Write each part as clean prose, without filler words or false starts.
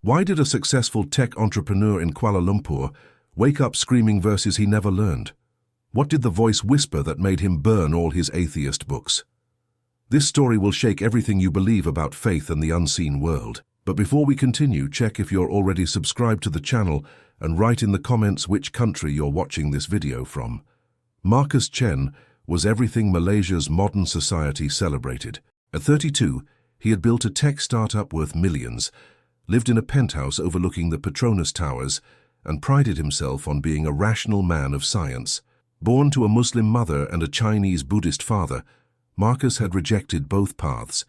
Why did a successful tech entrepreneur in Kuala Lumpur wake up screaming verses he never learned? What did the voice whisper that made him burn all his atheist books? This story will shake everything you believe about faith and the unseen world. But before we continue, check if you're already subscribed to the channel and write in the comments which country you're watching this video from. Marcus Chen was everything Malaysia's modern society celebrated. At 32, he had built a tech startup worth millions, lived in a penthouse overlooking the Petronas Towers, and prided himself on being a rational man of science. Born to a Muslim mother and a Chinese Buddhist father, Marcus had rejected both paths,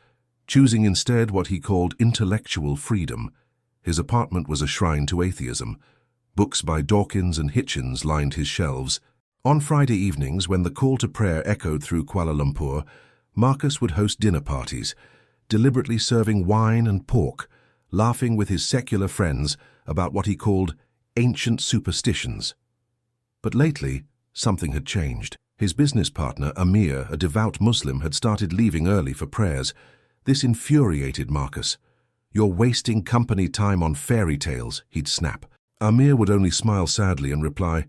choosing instead what he called intellectual freedom. His apartment was a shrine to atheism. Books by Dawkins and Hitchens lined his shelves. On Friday evenings, when the call to prayer echoed through Kuala Lumpur, Marcus would host dinner parties, deliberately serving wine and pork, laughing with his secular friends about what he called ancient superstitions. But lately, something had changed. His business partner, Amir, a devout Muslim, had started leaving early for prayers. This infuriated Marcus. "You're wasting company time on fairy tales," he'd snap. Amir would only smile sadly and reply,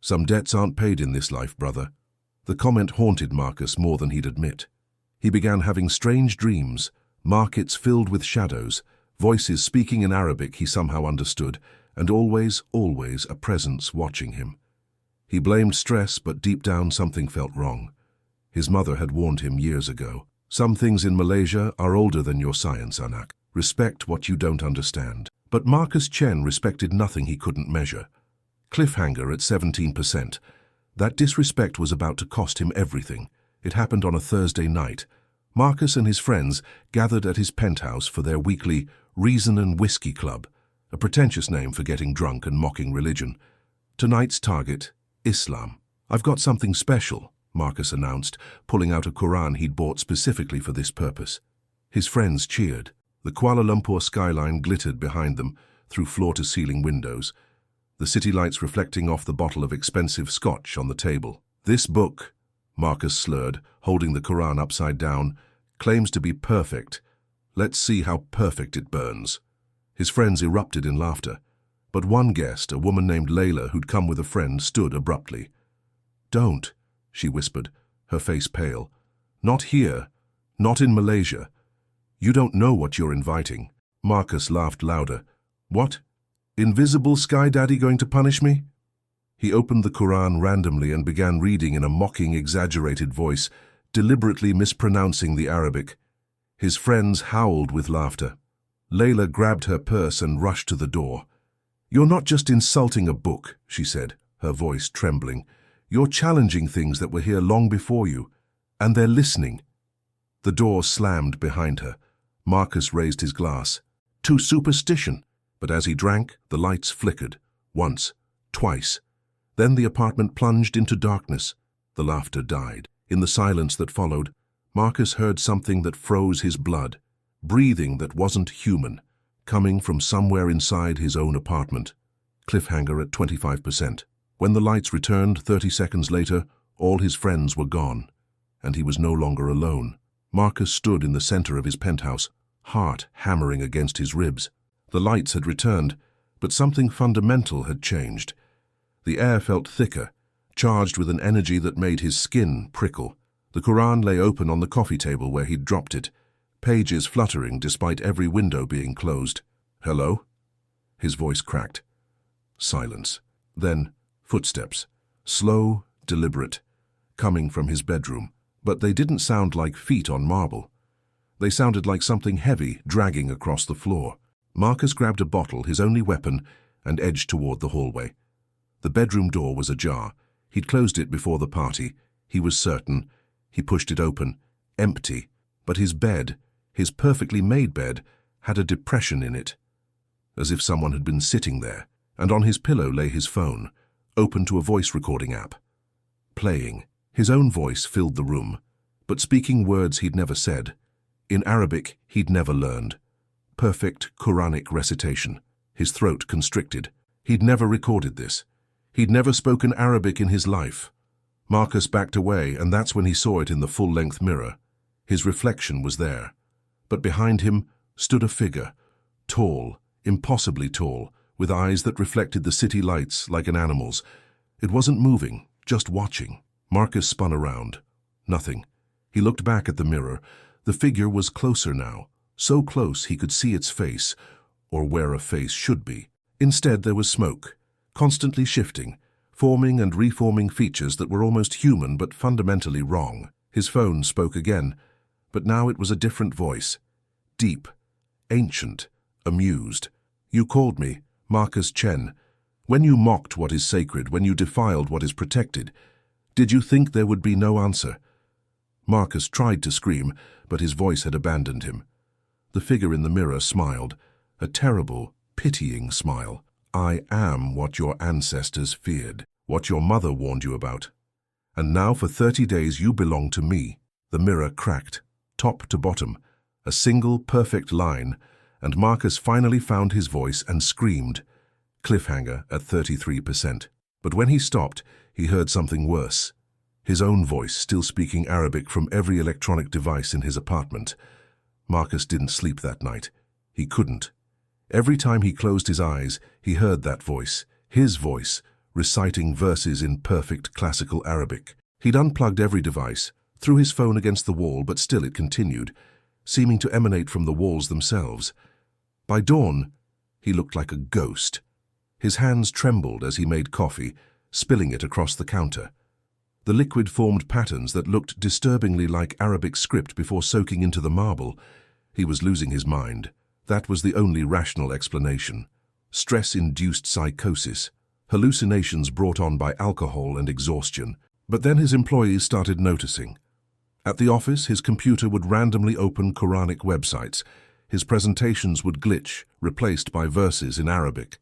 "Some debts aren't paid in this life, brother." The comment haunted Marcus more than he'd admit. He began having strange dreams, markets filled with shadows, voices speaking in Arabic he somehow understood, and always a presence watching him. He blamed stress, but deep down something felt wrong. His mother had warned him years ago. "Some things in Malaysia are older than your science, anak. Respect what you don't understand." But Marcus Chen respected nothing he couldn't measure. Cliffhanger at 17%. That disrespect was about to cost him everything. It happened on a Thursday night. Marcus and his friends gathered at his penthouse for their weekly Reason and Whiskey Club, a pretentious name for getting drunk and mocking religion. Tonight's target, Islam. "I've got something special," Marcus announced, pulling out a Quran he'd bought specifically for this purpose. His friends cheered. The Kuala Lumpur skyline glittered behind them through floor-to-ceiling windows, the city lights reflecting off the bottle of expensive scotch on the table. "This book," Marcus slurred, holding the Quran upside down, "claims to be perfect. Let's see how perfect it burns." His friends erupted in laughter. But one guest, a woman named Layla who'd come with a friend, stood abruptly. "Don't," she whispered, her face pale. "Not here. Not in Malaysia. You don't know what you're inviting." Marcus laughed louder. "What? Invisible Sky Daddy going to punish me?" He opened the Quran randomly and began reading in a mocking, exaggerated voice, deliberately mispronouncing the Arabic. His friends howled with laughter. Layla grabbed her purse and rushed to the door. "You're not just insulting a book," she said, her voice trembling. "You're challenging things that were here long before you, and they're listening." The door slammed behind her. Marcus raised his glass. "To superstition." But as he drank, the lights flickered. Once, twice. Then the apartment plunged into darkness. The laughter died. In the silence that followed, Marcus heard something that froze his blood. Breathing that wasn't human, coming from somewhere inside his own apartment. Cliffhanger at 25%. When the lights returned 30 seconds later, all his friends were gone, and he was no longer alone. Marcus stood in the center of his penthouse, heart hammering against his ribs. The lights had returned, but something fundamental had changed. The air felt thicker, charged with an energy that made his skin prickle. The Quran lay open on the coffee table where he'd dropped it, pages fluttering despite every window being closed. "Hello?" His voice cracked. Silence. Then footsteps, slow, deliberate, coming from his bedroom. But they didn't sound like feet on marble. They sounded like something heavy dragging across the floor. Marcus grabbed a bottle, his only weapon, and edged toward the hallway. The bedroom door was ajar. He'd closed it before the party. He was certain. He pushed it open. Empty. But his bed, his perfectly made bed, had a depression in it, as if someone had been sitting there, and on his pillow lay his phone, open to a voice recording app. Playing. His own voice filled the room, but speaking words he'd never said. In Arabic he'd never learned. Perfect Quranic recitation. His throat constricted. He'd never recorded this. He'd never spoken Arabic in his life. Marcus backed away, and that's when he saw it in the full-length mirror. His reflection was there. But behind him stood a figure, tall, impossibly tall, with eyes that reflected the city lights like an animal's. It wasn't moving, just watching. Marcus spun around. Nothing. He looked back at the mirror. The figure was closer now, so close he could see its face, or where a face should be. Instead, there was smoke, constantly shifting, forming and reforming features that were almost human but fundamentally wrong. His phone spoke again, but now it was a different voice. Deep, ancient, amused. "You called me, Marcus Chen. When you mocked what is sacred, when you defiled what is protected, did you think there would be no answer?" Marcus tried to scream, but his voice had abandoned him. The figure in the mirror smiled, a terrible, pitying smile. "I am what your ancestors feared, what your mother warned you about. And now for 30 days you belong to me." The mirror cracked, top to bottom, a single perfect line, and Marcus finally found his voice and screamed. Cliffhanger at 33%. But when he stopped, he heard something worse. His own voice still speaking Arabic from every electronic device in his apartment. Marcus didn't sleep that night. He couldn't. Every time he closed his eyes, he heard that voice, his voice, reciting verses in perfect classical Arabic. He'd unplugged every device, threw his phone against the wall, but still it continued, seeming to emanate from the walls themselves. By dawn, he looked like a ghost. His hands trembled as he made coffee, spilling it across the counter. The liquid formed patterns that looked disturbingly like Arabic script before soaking into the marble. He was losing his mind. That was the only rational explanation. Stress-induced psychosis, hallucinations brought on by alcohol and exhaustion. But then his employees started noticing. At the office, his computer would randomly open Quranic websites. His presentations would glitch, replaced by verses in Arabic.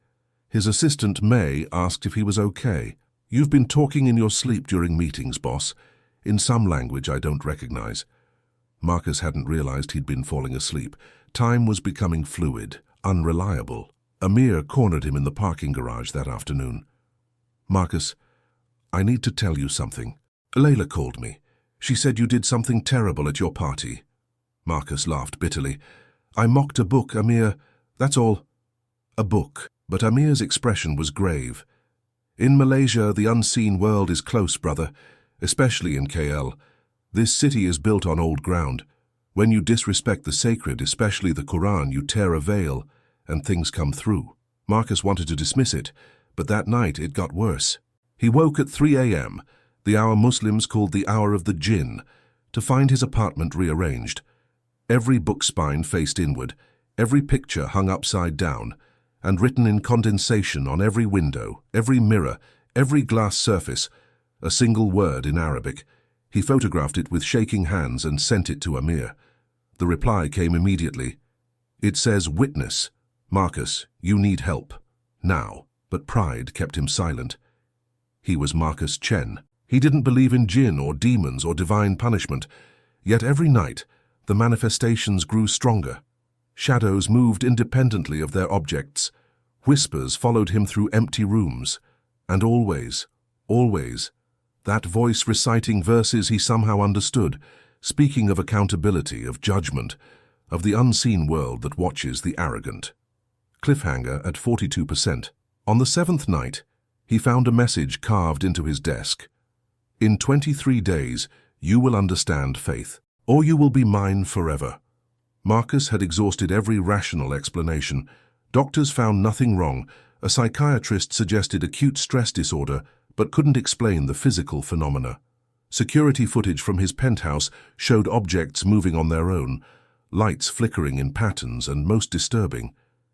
His assistant, May, asked if he was okay. "You've been talking in your sleep during meetings, boss, in some language I don't recognize." Marcus hadn't realized he'd been falling asleep. Time was becoming fluid, unreliable. Amir cornered him in the parking garage that afternoon. "Marcus, I need to tell you something. Layla called me. She said you did something terrible at your party." Marcus laughed bitterly. "I mocked a book, Amir. That's all." A book. But Amir's expression was grave. "In Malaysia, the unseen world is close, brother, especially in KL. This city is built on old ground. When you disrespect the sacred, especially the Quran, you tear a veil, and things come through." Marcus wanted to dismiss it, but that night it got worse. He woke at 3 a.m., the hour Muslims called the hour of the jinn, to find his apartment rearranged. Every book spine faced inward, every picture hung upside down, and written in condensation on every window, every mirror, every glass surface, a single word in Arabic. He photographed it with shaking hands and sent it to Amir. The reply came immediately. It says, "Witness. Marcus, you need help. Now." But pride kept him silent. He was Marcus Chen. He didn't believe in jinn or demons or divine punishment. Yet every night, the manifestations grew stronger. Shadows moved independently of their objects. Whispers followed him through empty rooms. And always, always, that voice reciting verses he somehow understood, speaking of accountability, of judgment, of the unseen world that watches the arrogant. Cliffhanger at 42%. On the 7th night, he found a message carved into his desk. "In 23 days, you will understand faith, or you will be mine forever." Marcus had exhausted every rational explanation. Doctors found nothing wrong. A psychiatrist suggested acute stress disorder, but couldn't explain the physical phenomena. Security footage from his penthouse showed objects moving on their own, lights flickering in patterns, and most disturbing,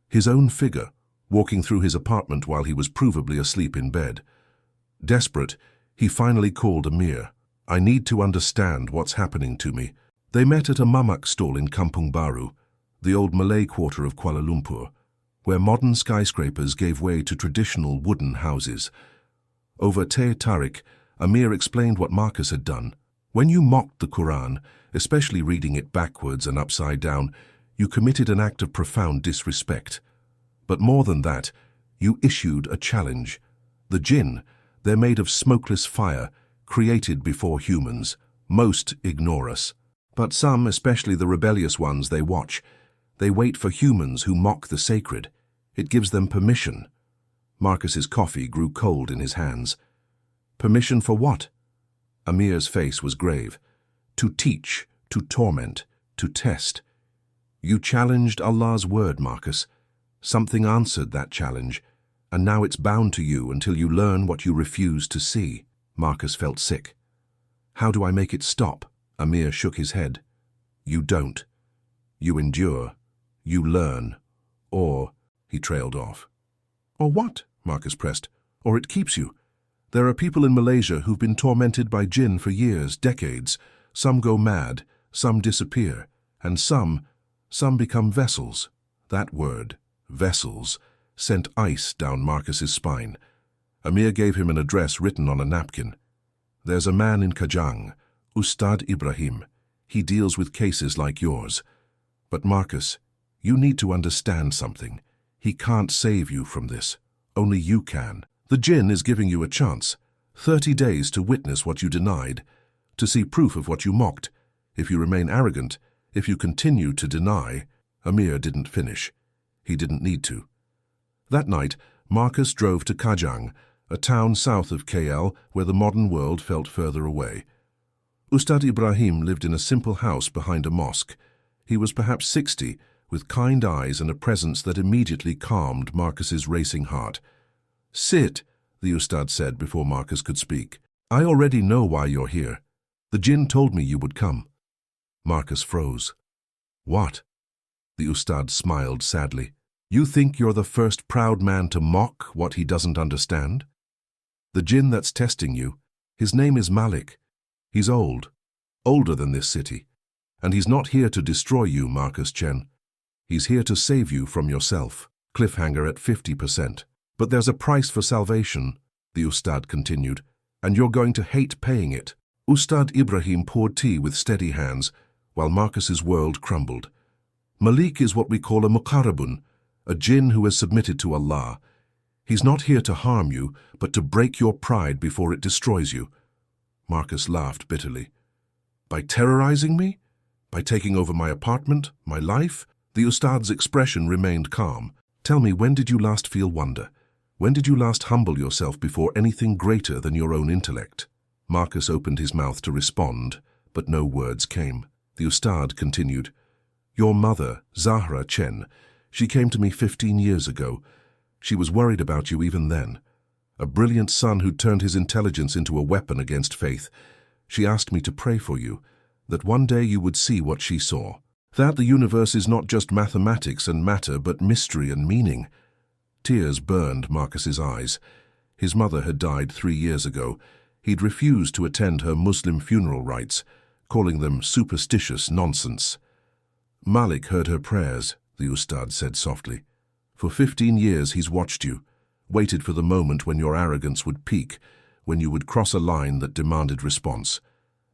his own figure, walking through his apartment while he was provably asleep in bed. Desperate, he finally called Amir. "I need to understand what's happening to me." They met at a mamak stall in Kampung Baru, the old Malay quarter of Kuala Lumpur, where modern skyscrapers gave way to traditional wooden houses. Over teh tarik, Amir explained what Marcus had done. "When you mocked the Quran, especially reading it backwards and upside down, you committed an act of profound disrespect. But more than that, you issued a challenge. The jinn, they're made of smokeless fire, created before humans. Most ignore us. But some, especially the rebellious ones, they watch. They wait for humans who mock the sacred. It gives them permission. Marcus's coffee grew cold in his hands. Permission for what? Amir's face was grave. To teach, to torment, to test. You challenged Allah's word, Marcus. Something answered that challenge, and now it's bound to you until you learn what you refuse to see. Marcus felt sick. How do I make it stop? Amir shook his head. You don't. You endure. You learn. Or, he trailed off. Or what? Marcus pressed. Or it keeps you. There are people in Malaysia who've been tormented by jinn for years, decades. Some go mad, some disappear, and some become vessels. That word, vessels, sent ice down Marcus's spine. Amir gave him an address written on a napkin. There's a man in Kajang, Ustad Ibrahim. He deals with cases like yours. But Marcus, you need to understand something. He can't save you from this. Only you can. The jinn is giving you a chance. 30 days to witness what you denied, to see proof of what you mocked. If you remain arrogant, if you continue to deny. Amir didn't finish. He didn't need to. That night, Marcus drove to Kajang, a town south of KL where the modern world felt further away. Ustad Ibrahim lived in a simple house behind a mosque. He was perhaps 60, with kind eyes and a presence that immediately calmed Marcus's racing heart. Sit, the Ustad said before Marcus could speak. I already know why you're here. The jinn told me you would come. Marcus froze. What? The Ustad smiled sadly. You think you're the first proud man to mock what he doesn't understand? The jinn that's testing you, his name is Malik. He's old, older than this city. And he's not here to destroy you, Marcus Chen. He's here to save you from yourself. Cliffhanger at 50%. But there's a price for salvation, the Ustad continued, and you're going to hate paying it. Ustad Ibrahim poured tea with steady hands, while Marcus's world crumbled. Malik is what we call a muqarrabun, a jinn who has submitted to Allah. He's not here to harm you, but to break your pride before it destroys you. Marcus laughed bitterly. By terrorizing me? By taking over my apartment, my life? The Ustad's expression remained calm. Tell me, when did you last feel wonder? When did you last humble yourself before anything greater than your own intellect? Marcus opened his mouth to respond, but no words came. The Ustad continued. Your mother, Zahra Chen, she came to me 15 years ago. She was worried about you even then. A brilliant son who turned his intelligence into a weapon against faith. She asked me to pray for you, that one day you would see what she saw. That the universe is not just mathematics and matter, but mystery and meaning. Tears burned Marcus's eyes. His mother had died 3 years ago. He'd refused to attend her Muslim funeral rites, calling them superstitious nonsense. Malik heard her prayers, the Ustad said softly. For 15 years he's watched you, waited for the moment when your arrogance would peak, when you would cross a line that demanded response.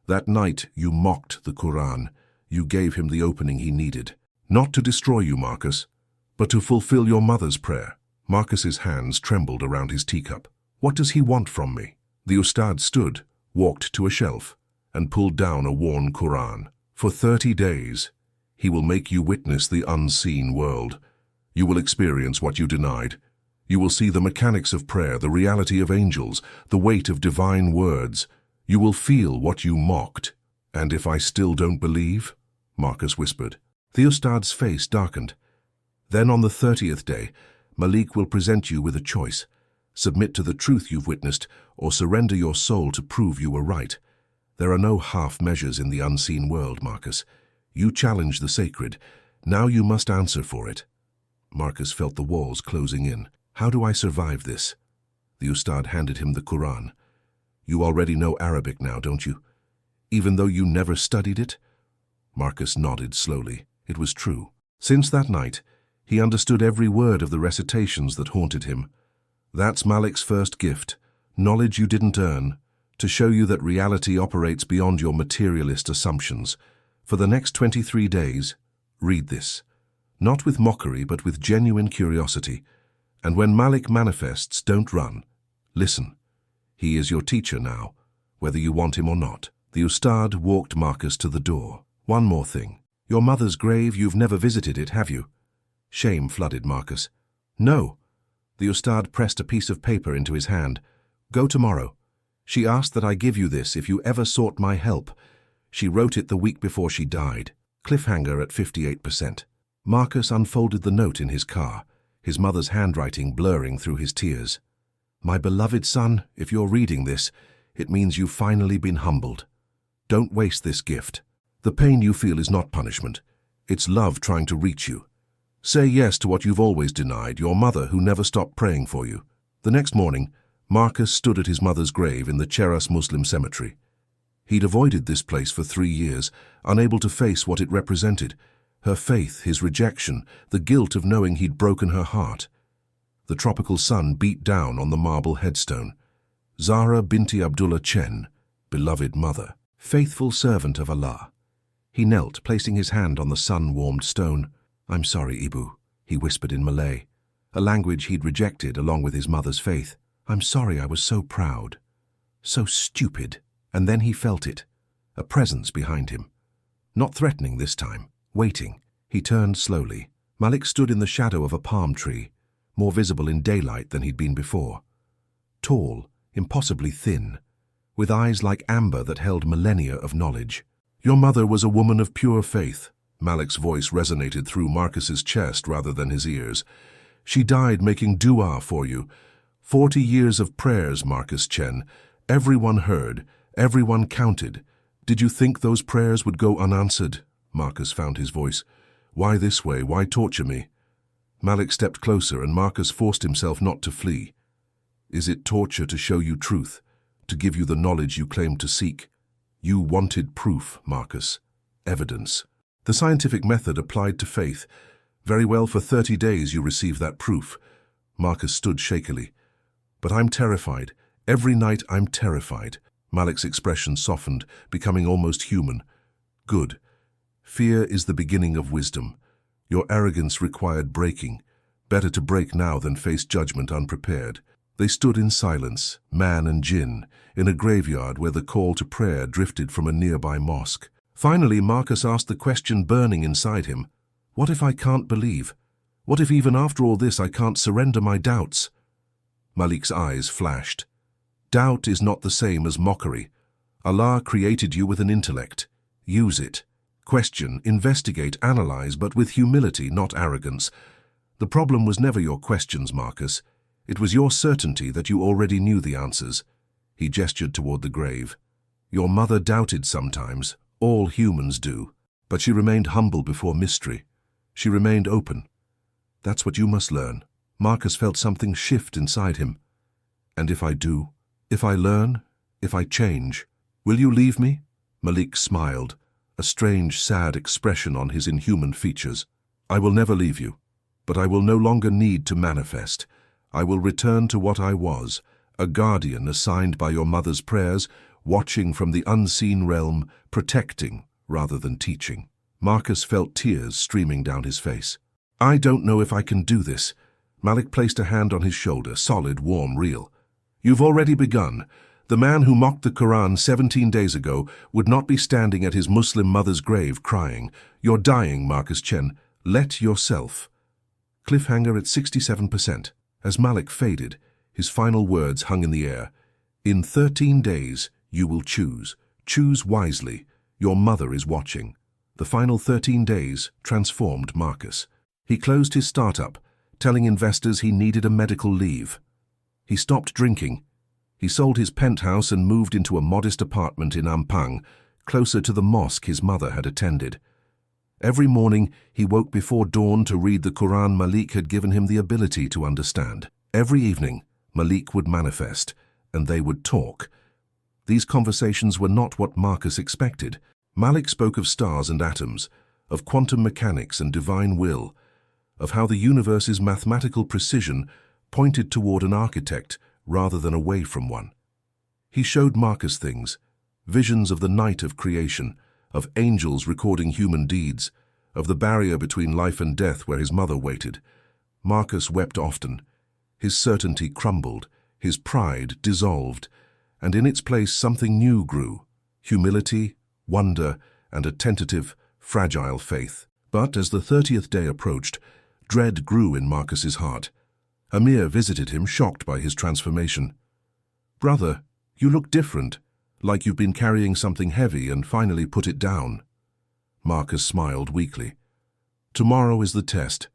That night you mocked the Quran. You gave him the opening he needed. Not to destroy you, Marcus, but to fulfill your mother's prayer. Marcus's hands trembled around his teacup. What does he want from me? The Ustad stood, walked to a shelf, and pulled down a worn Quran. For 30 days, he will make you witness the unseen world. You will experience what you denied. You will see the mechanics of prayer, the reality of angels, the weight of divine words. You will feel what you mocked. And if I still don't believe? Marcus whispered. The Ustad's face darkened. Then on the 30th day, Malik will present you with a choice. Submit to the truth you've witnessed, or surrender your soul to prove you were right. There are no half measures in the unseen world, Marcus. You challenge the sacred. Now you must answer for it. Marcus felt the walls closing in. How do I survive this? The Ustad handed him the Quran. You already know Arabic now, don't you? Even though you never studied it? Marcus nodded slowly. It was true. Since that night, he understood every word of the recitations that haunted him. That's Malik's first gift, knowledge you didn't earn, to show you that reality operates beyond your materialist assumptions. For the next 23 days, read this. Not with mockery, but with genuine curiosity. And when Malik manifests, don't run. Listen. He is your teacher now, whether you want him or not. The Ustad walked Marcus to the door. One more thing. Your mother's grave, you've never visited it, have you? Shame flooded Marcus. No. The Ustad pressed a piece of paper into his hand. Go tomorrow. She asked that I give you this if you ever sought my help. She wrote it the week before she died. Cliffhanger at 58%. Marcus unfolded the note in his car, his mother's handwriting blurring through his tears. My beloved son, if you're reading this, it means you've finally been humbled. Don't waste this gift. The pain you feel is not punishment. It's love trying to reach you. Say yes to what you've always denied, your mother who never stopped praying for you. The next morning, Marcus stood at his mother's grave in the Cheras Muslim cemetery. He'd avoided this place for 3 years, unable to face what it represented. Her faith, his rejection, the guilt of knowing he'd broken her heart. The tropical sun beat down on the marble headstone. Zahra binti Abdullah Chen, beloved mother, faithful servant of Allah. He knelt, placing his hand on the sun-warmed stone. I'm sorry, Ibu, he whispered in Malay, a language he'd rejected along with his mother's faith. I'm sorry I was so proud, so stupid. And then he felt it, a presence behind him. Not threatening this time, waiting. He turned slowly. Malik stood in the shadow of a palm tree, more visible in daylight than he'd been before. Tall, impossibly thin, with eyes like amber that held millennia of knowledge. Your mother was a woman of pure faith. Malik's voice resonated through Marcus's chest rather than his ears. She died making dua for you. 40 years of prayers, Marcus Chen. Everyone heard. Everyone counted. Did you think those prayers would go unanswered? Marcus found his voice. Why this way? Why torture me? Malik stepped closer and Marcus forced himself not to flee. Is it torture to show you truth, to give you the knowledge you claim to seek? You wanted proof, Marcus. Evidence. The scientific method applied to faith. Very well, for 30 days you received that proof. Marcus stood shakily. But I'm terrified. Every night I'm terrified. Malik's expression softened, becoming almost human. Good. Fear is the beginning of wisdom. Your arrogance required breaking. Better to break now than face judgment unprepared. They stood in silence, man and jinn, in a graveyard where the call to prayer drifted from a nearby mosque. Finally, Marcus asked the question burning inside him. What if I can't believe? What if even after all this I can't surrender my doubts? Malik's eyes flashed. Doubt is not the same as mockery. Allah created you with an intellect. Use it. Question, investigate, analyze, but with humility, not arrogance. The problem was never your questions, Marcus. It was your certainty that you already knew the answers. He gestured toward the grave. Your mother doubted sometimes. All humans do. But she remained humble before mystery. She remained open. That's what you must learn. Marcus felt something shift inside him. And if I do? If I learn, if I change, will you leave me? Malik smiled, a strange, sad expression on his inhuman features. I will never leave you, but I will no longer need to manifest. I will return to what I was, a guardian assigned by your mother's prayers, watching from the unseen realm, protecting rather than teaching. Marcus felt tears streaming down his face. I don't know if I can do this. Malik placed a hand on his shoulder, solid, warm, real. You've already begun. The man who mocked the Quran 17 days ago would not be standing at his Muslim mother's grave crying. You're dying, Marcus Chen. Let yourself. Cliffhanger at 67%. As Malik faded, his final words hung in the air. In 13 days, you will choose. Choose wisely. Your mother is watching. The final 13 days transformed Marcus. He closed his startup, telling investors he needed a medical leave. He stopped drinking. He sold his penthouse and moved into a modest apartment in Ampang, closer to the mosque his mother had attended. Every morning, he woke before dawn to read the Quran Malik had given him the ability to understand. Every evening, Malik would manifest, and they would talk. These conversations were not what Marcus expected. Malik spoke of stars and atoms, of quantum mechanics and divine will, of how the universe's mathematical precision pointed toward an architect rather than away from one. He showed Marcus things, visions of the night of creation, of angels recording human deeds, of the barrier between life and death where his mother waited. Marcus wept often. His certainty crumbled, his pride dissolved, and in its place something new grew, humility, wonder, and a tentative, fragile faith. But as the 30th day approached, dread grew in Marcus's heart. Amir visited him, shocked by his transformation. "Brother, you look different, like you've been carrying something heavy and finally put it down." Marcus smiled weakly. "Tomorrow is the test.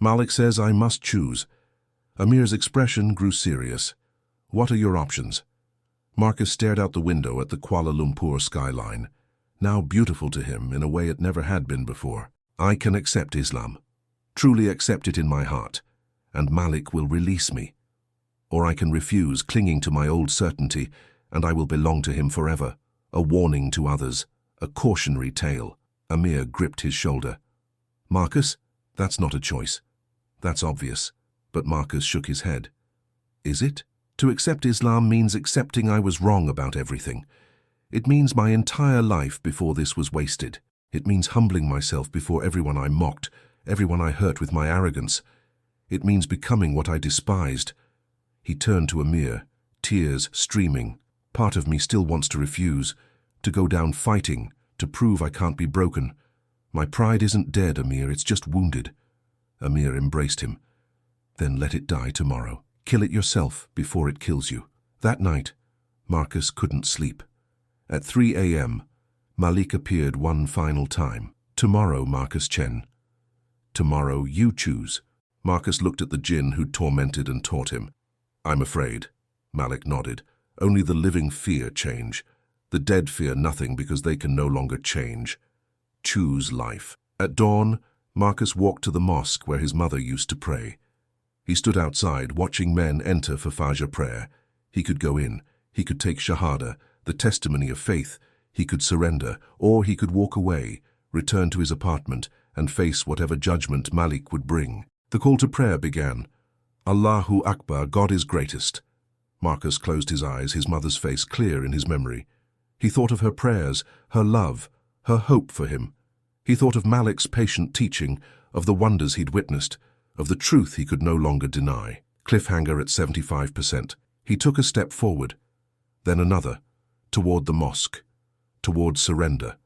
Malik says I must choose." Amir's expression grew serious. "What are your options?" Marcus stared out the window at the Kuala Lumpur skyline, now beautiful to him in a way it never had been before. "I can accept Islam, truly accept it in my heart, and Malik will release me. Or I can refuse, clinging to my old certainty, and I will belong to him forever. A warning to others, a cautionary tale." Amir gripped his shoulder. "Marcus, that's not a choice. That's obvious." But Marcus shook his head. "Is it? To accept Islam means accepting I was wrong about everything. It means my entire life before this was wasted. It means humbling myself before everyone I mocked, everyone I hurt with my arrogance. It means becoming what I despised." He turned to Amir, tears streaming. "Part of me still wants to refuse, to go down fighting, to prove I can't be broken. My pride isn't dead, Amir, it's just wounded." Amir embraced him. "Then let it die tomorrow. Kill it yourself before it kills you." That night, Marcus couldn't sleep. At 3 a.m., Malik appeared one final time. "Tomorrow, Marcus Chen. Tomorrow you choose." Marcus looked at the jinn who'd tormented and taught him. "I'm afraid," Malik nodded. "Only the living fear change. The dead fear nothing because they can no longer change. Choose life." At dawn, Marcus walked to the mosque where his mother used to pray. He stood outside, watching men enter for Fajr prayer. He could go in, he could take Shahada, the testimony of faith, he could surrender, or he could walk away, return to his apartment, and face whatever judgment Malik would bring. The call to prayer began. "Allahu Akbar, God is greatest." Marcus closed his eyes, his mother's face clear in his memory. He thought of her prayers, her love, her hope for him. He thought of Malik's patient teaching, of the wonders he'd witnessed, of the truth he could no longer deny. Cliffhanger at 75%. He took a step forward, then another, toward the mosque, toward surrender,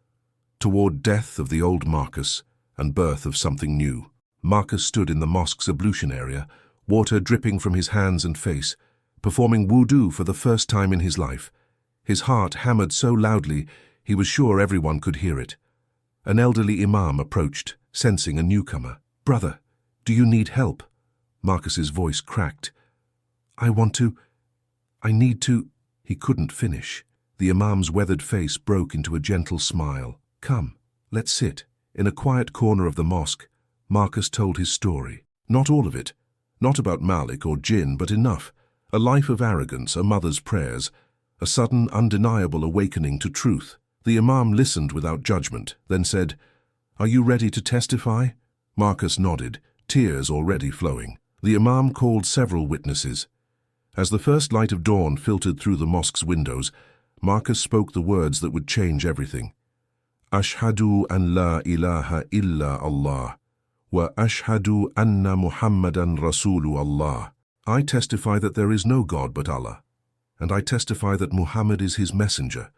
toward death of the old Marcus and birth of something new. Marcus stood in the mosque's ablution area, water dripping from his hands and face, performing wudu for the first time in his life. His heart hammered so loudly he was sure everyone could hear it. An elderly imam approached, sensing a newcomer. "Brother, do you need help?" Marcus's voice cracked. I need to." He couldn't finish. The imam's weathered face broke into a gentle smile. "Come, let's sit." In a quiet corner of the mosque, Marcus told his story. Not all of it. Not about Malik or Jinn, but enough. A life of arrogance, a mother's prayers, a sudden, undeniable awakening to truth. The imam listened without judgment, then said, "Are you ready to testify?" Marcus nodded, tears already flowing. The imam called several witnesses. As the first light of dawn filtered through the mosque's windows, Marcus spoke the words that would change everything. "Ashhadu an la ilaha illa Allah, wa ashhadu anna Muhammadan Rasulu Allah." I testify that there is no God but Allah, and I testify that Muhammad is his messenger.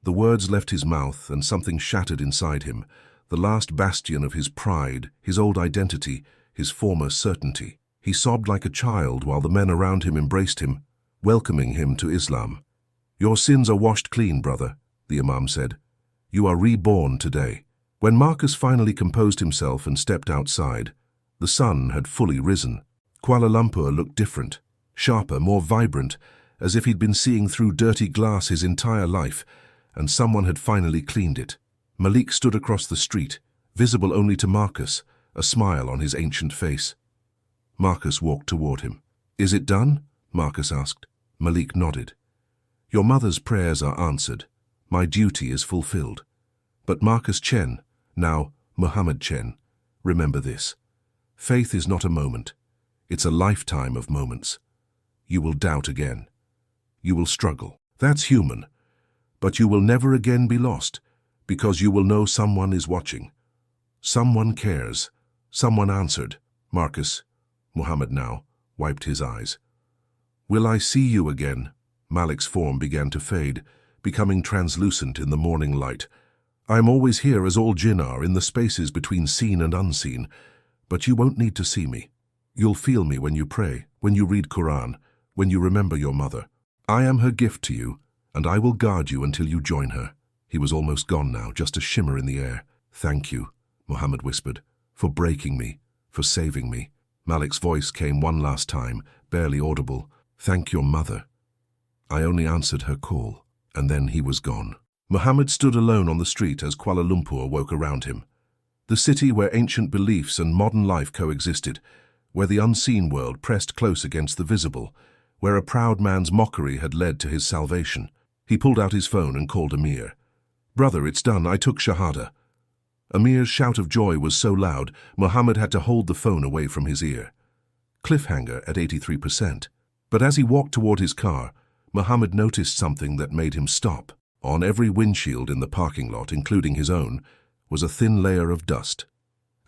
The words left his mouth, and something shattered inside him, the last bastion of his pride, his old identity, his former certainty. He sobbed like a child while the men around him embraced him, welcoming him to Islam. "Your sins are washed clean, brother," the imam said. "You are reborn today." When Marcus finally composed himself and stepped outside, the sun had fully risen. Kuala Lumpur looked different, sharper, more vibrant, as if he'd been seeing through dirty glass his entire life, and someone had finally cleaned it. Malik stood across the street, visible only to Marcus, a smile on his ancient face. Marcus walked toward him. "Is it done?" Marcus asked. Malik nodded. "Your mother's prayers are answered. My duty is fulfilled. But Marcus Chen, now Muhammad Chen, remember this. Faith is not a moment. It's a lifetime of moments. You will doubt again. You will struggle. That's human. But you will never again be lost, because you will know someone is watching. Someone cares. Someone answered." Marcus, Muhammad now, wiped his eyes. "Will I see you again?" Malik's form began to fade, becoming translucent in the morning light. "I am always here as all jinn are, in the spaces between seen and unseen, but you won't need to see me. You'll feel me when you pray, when you read Quran, when you remember your mother. I am her gift to you, and I will guard you until you join her." He was almost gone now, just a shimmer in the air. "Thank you," Muhammad whispered, "for breaking me, for saving me." Malik's voice came one last time, barely audible. "Thank your mother." I only answered her call, and then he was gone. Muhammad stood alone on the street as Kuala Lumpur woke around him. The city where ancient beliefs and modern life coexisted, where the unseen world pressed close against the visible, where a proud man's mockery had led to his salvation. He pulled out his phone and called Amir. "Brother, it's done. I took Shahada." Amir's shout of joy was so loud, Muhammad had to hold the phone away from his ear. Cliffhanger at 83%. But as he walked toward his car, Muhammad noticed something that made him stop. On every windshield in the parking lot, including his own, was a thin layer of dust.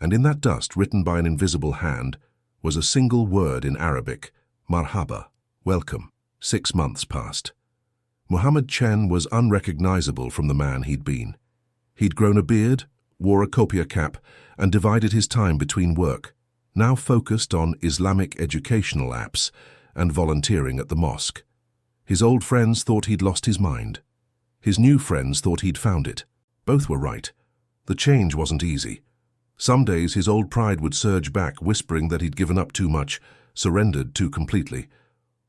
And in that dust, written by an invisible hand, was a single word in Arabic, "Marhaba," welcome. 6 months passed. Muhammad Chen was unrecognizable from the man he'd been. He'd grown a beard, wore a copia cap, and divided his time between work, now focused on Islamic educational apps and volunteering at the mosque. His old friends thought he'd lost his mind. His new friends thought he'd found it. Both were right. The change wasn't easy. Some days his old pride would surge back, whispering that he'd given up too much, surrendered too completely.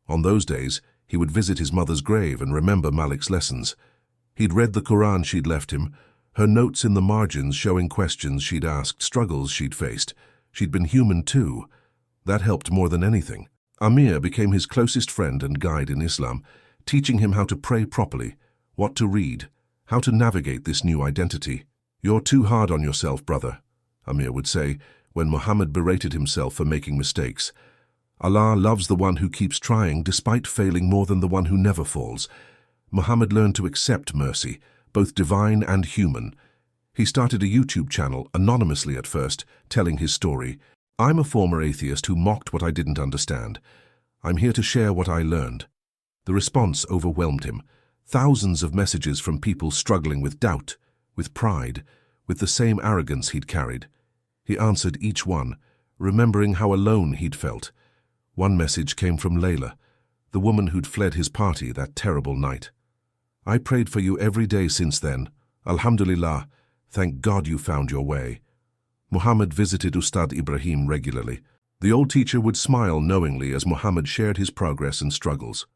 On those days, he would visit his mother's grave and remember Malik's lessons. He'd read the Quran she'd left him, her notes in the margins showing questions she'd asked, struggles she'd faced. She'd been human too. That helped more than anything. Amir became his closest friend and guide in Islam, teaching him how to pray properly, what to read, how to navigate this new identity. "You're too hard on yourself, brother," Amir would say when Muhammad berated himself for making mistakes. "Allah loves the one who keeps trying despite failing more than the one who never falls." Muhammad learned to accept mercy, both divine and human. He started a YouTube channel, anonymously at first, telling his story. "I'm a former atheist who mocked what I didn't understand. I'm here to share what I learned." The response overwhelmed him. Thousands of messages from people struggling with doubt, with pride, with the same arrogance he'd carried. He answered each one, remembering how alone he'd felt. One message came from Layla, the woman who'd fled his party that terrible night. "I prayed for you every day since then. Alhamdulillah, thank God you found your way." Muhammad visited Ustad Ibrahim regularly. The old teacher would smile knowingly as Muhammad shared his progress and struggles.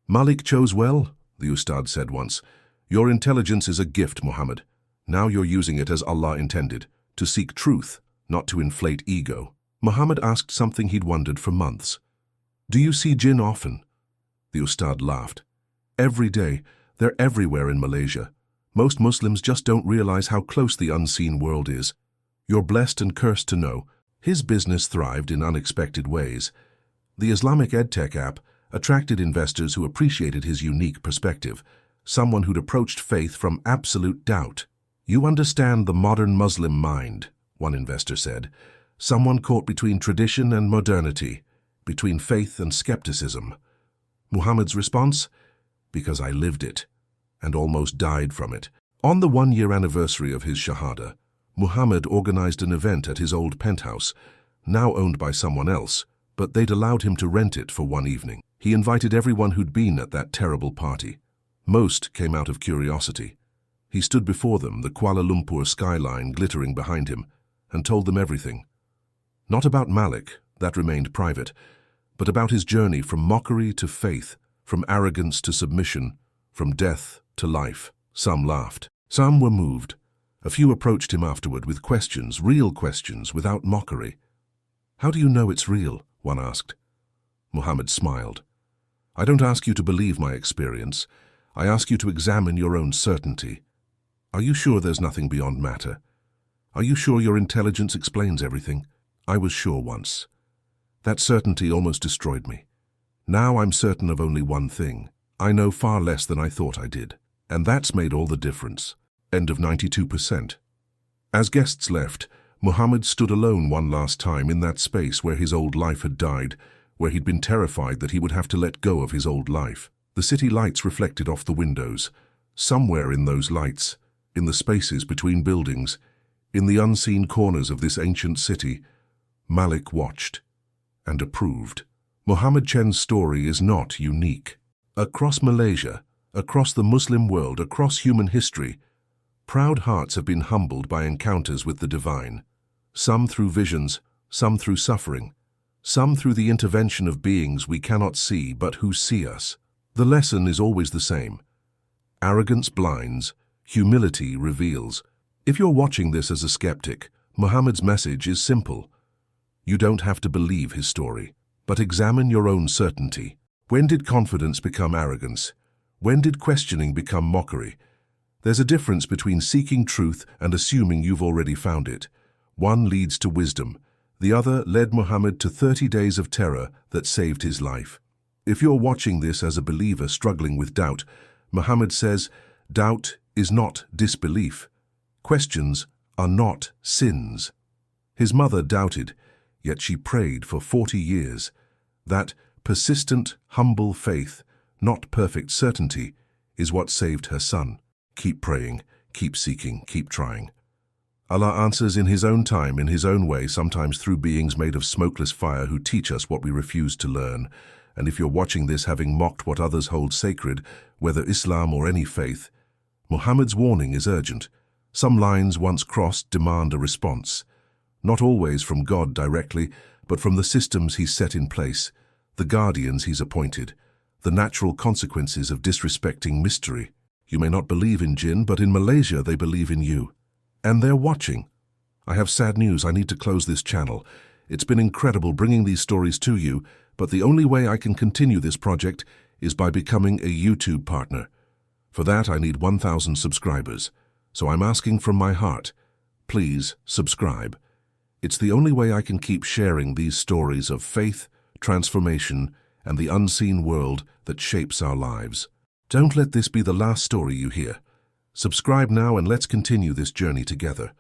"Malik chose well," the Ustad said once. "Your intelligence is a gift, Muhammad. Now you're using it as Allah intended, to seek truth, not to inflate ego." Muhammad asked something he'd wondered for months. "Do you see jinn often?" The Ustad laughed. "Every day. They're everywhere in Malaysia. Most Muslims just don't realize how close the unseen world is. You're blessed and cursed to know." His business thrived in unexpected ways. The Islamic EdTech app attracted investors who appreciated his unique perspective, someone who'd approached faith from absolute doubt. "You understand the modern Muslim mind," one investor said. "Someone caught between tradition and modernity, between faith and skepticism." Muhammad's response? "Because I lived it, and almost died from it." On the 1-year anniversary of his Shahada, Muhammad organized an event at his old penthouse, now owned by someone else, but they'd allowed him to rent it for one evening. He invited everyone who'd been at that terrible party. Most came out of curiosity. He stood before them, the Kuala Lumpur skyline glittering behind him, and told them everything. Not about Malik, that remained private, but about his journey from mockery to faith, from arrogance to submission, from death to life. Some laughed. Some were moved. A few approached him afterward with questions, real questions, without mockery. "How do you know it's real?" one asked. Muhammad smiled. "I don't ask you to believe my experience. I ask you to examine your own certainty. Are you sure there's nothing beyond matter? Are you sure your intelligence explains everything? I was sure once. That certainty almost destroyed me. Now I'm certain of only one thing. I know far less than I thought I did. And that's made all the difference." End of 92%. As guests left, Muhammad stood alone one last time in that space where his old life had died, where he'd been terrified that he would have to let go of his old life. The city lights reflected off the windows. Somewhere in those lights, in the spaces between buildings, in the unseen corners of this ancient city, Malik watched. and approved. Muhammad Chen's story is not unique. Across Malaysia, across the Muslim world, across human history, proud hearts have been humbled by encounters with the divine. Some through visions, some through suffering, some through the intervention of beings we cannot see but who see us. The lesson is always the same. Arrogance blinds, humility reveals. If you're watching this as a skeptic, Muhammad's message is simple. You don't have to believe his story, but examine your own certainty. When did confidence become arrogance? When did questioning become mockery? There's a difference between seeking truth and assuming you've already found it. One leads to wisdom. The other led Muhammad to 30 days of terror that saved his life. If you're watching this as a believer struggling with doubt, Muhammad says, doubt is not disbelief. Questions are not sins. His mother doubted, yet she prayed for 40 years. That persistent, humble faith, not perfect certainty, is what saved her son. Keep praying, keep seeking, keep trying. Allah answers in His own time, in His own way, sometimes through beings made of smokeless fire who teach us what we refuse to learn. And if you're watching this having mocked what others hold sacred, whether Islam or any faith, Muhammad's warning is urgent. Some lines once crossed demand a response. Not always from God directly, but from the systems He's set in place, the guardians He's appointed, the natural consequences of disrespecting mystery. You may not believe in jinn, but in Malaysia they believe in you. And they're watching. I have sad news. I need to close this channel. It's been incredible bringing these stories to you, but the only way I can continue this project is by becoming a YouTube partner. For that, I need 1,000 subscribers. So I'm asking from my heart, please subscribe. It's the only way I can keep sharing these stories of faith, transformation, and the unseen world that shapes our lives. Don't let this be the last story you hear. Subscribe now and let's continue this journey together.